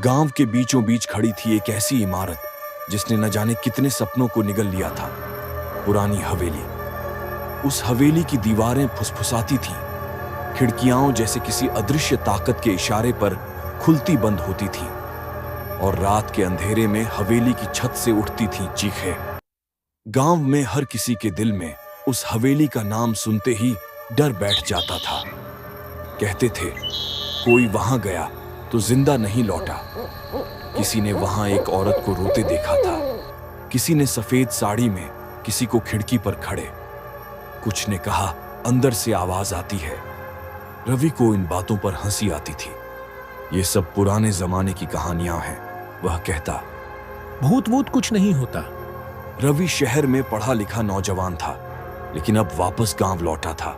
गांव के बीचों बीच खड़ी थी एक ऐसी इमारत जिसने न जाने कितने सपनों को निगल लिया था। पुरानी हवेली। उस हवेली की दीवारें फुसफुसाती थीं, खिड़कियां जैसे किसी अदृश्य ताकत के इशारे पर खुलती बंद होती थीं, और रात के अंधेरे में हवेली की छत से उठती थीं चीखें। गांव में हर किसी के दिल में उस हवेली का नाम सुनते ही डर बैठ जाता था। कहते थे कोई वहां गया तो जिंदा नहीं लौटा। किसी ने वहां एक औरत को रोते देखा था, किसी ने सफेद साड़ी में, किसी को खिड़की पर खड़े। कुछ ने कहा अंदर से आवाज आती है। रवि को इन बातों पर हंसी आती थी। ये सब पुराने जमाने की कहानियां हैं, वह कहता। भूत वूत कुछ नहीं होता। रवि शहर में पढ़ा लिखा नौजवान था, लेकिन अब वापस गांव लौटा था।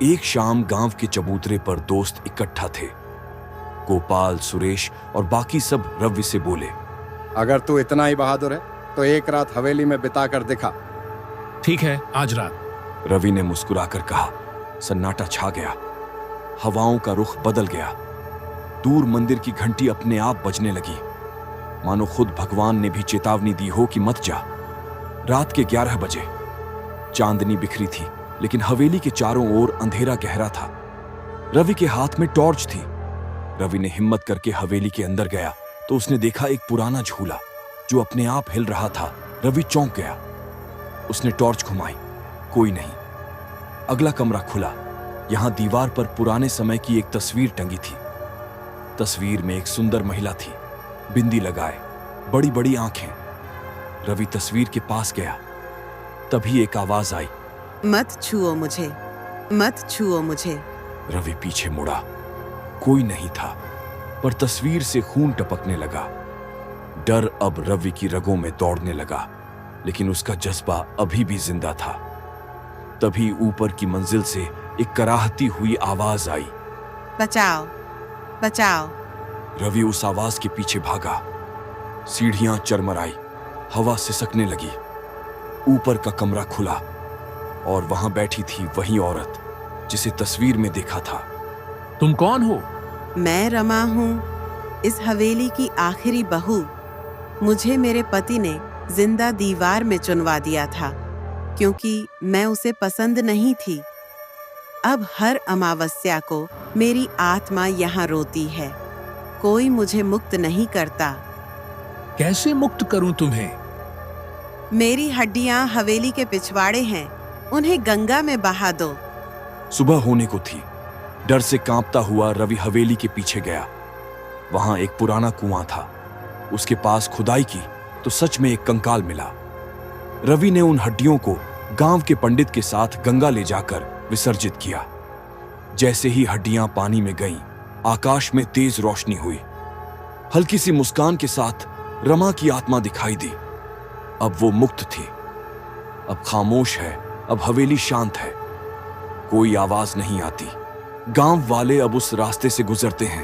एक शाम गांव के चबूतरे पर दोस्त इकट्ठा थे। गोपाल, सुरेश और बाकी सब रवि से बोले, अगर तू इतना ही बहादुर है तो एक रात हवेली में बिता कर दिखा। ठीक है, आज रात। रवि ने मुस्कुराकर कहा। सन्नाटा छा गया, हवाओं का रुख बदल गया। दूर मंदिर की घंटी अपने आप बजने लगी, मानो खुद भगवान ने भी चेतावनी दी हो कि मत जा। रात के 11 बजे। चांदनी बिखरी थी, लेकिन हवेली के चारों ओर अंधेरा गहरा था। रवि के हाथ में टॉर्च थी। रवि ने हिम्मत करके हवेली के अंदर गया तो उसने देखा एक पुराना झूला जो अपने आप हिल रहा था। रवि चौंक गया। उसने टॉर्च घुमाई, कोई नहीं। अगला कमरा खुला। यहां दीवार पर पुराने समय की एक तस्वीर टंगी थी। तस्वीर में एक सुंदर महिला थी, बिंदी लगाए, बड़ी बड़ी आंखें। रवि तस्वीर के पास गया। तभी एक आवाज आई, मत छुओ मुझे, मत छुओ मुझे। रवि पीछे मुड़ा। कोई नहीं था, पर तस्वीर से खून टपकने लगा। डर अब रवि की रगों में दौड़ने लगा, लेकिन उसका जज्बा अभी भी जिंदा था। तभी ऊपर की मंजिल से एक कराहती हुई आवाज आई, बचाओ, बचाओ। रवि उस आवाज के पीछे भागा। सीढ़ियां चरमराई, हवा सिसकने लगी। ऊपर का कमरा खुला और वहां बैठी थी वही औरत जिसे तस्वीर में देखा था। तुम कौन हो? मैं रमा हूँ, इस हवेली की आखिरी बहू। मुझे मेरे पति ने जिंदा दीवार में चुनवा दिया था, क्योंकि मैं उसे पसंद नहीं थी। अब हर अमावस्या को मेरी आत्मा यहाँ रोती है। कोई मुझे मुक्त नहीं करता। कैसे मुक्त करूं तुम्हें? मेरी हड्डियां हवेली के पिछवाड़े हैं, उन्हें गंगा में बहा दो। सुबह होने को थी। डर से कांपता हुआ रवि हवेली के पीछे गया। वहां एक पुराना कुआं था। उसके पास खुदाई की तो सच में एक कंकाल मिला। रवि ने उन हड्डियों को गांव के पंडित के साथ गंगा ले जाकर विसर्जित किया। जैसे ही हड्डियां पानी में गईं, आकाश में तेज रोशनी हुई। हल्की सी मुस्कान के साथ रमा की आत्मा दिखाई दी। अब वो मुक्त थी। अब खामोश है, अब हवेली शांत है। कोई आवाज नहीं आती। गांव वाले अब उस रास्ते से गुजरते हैं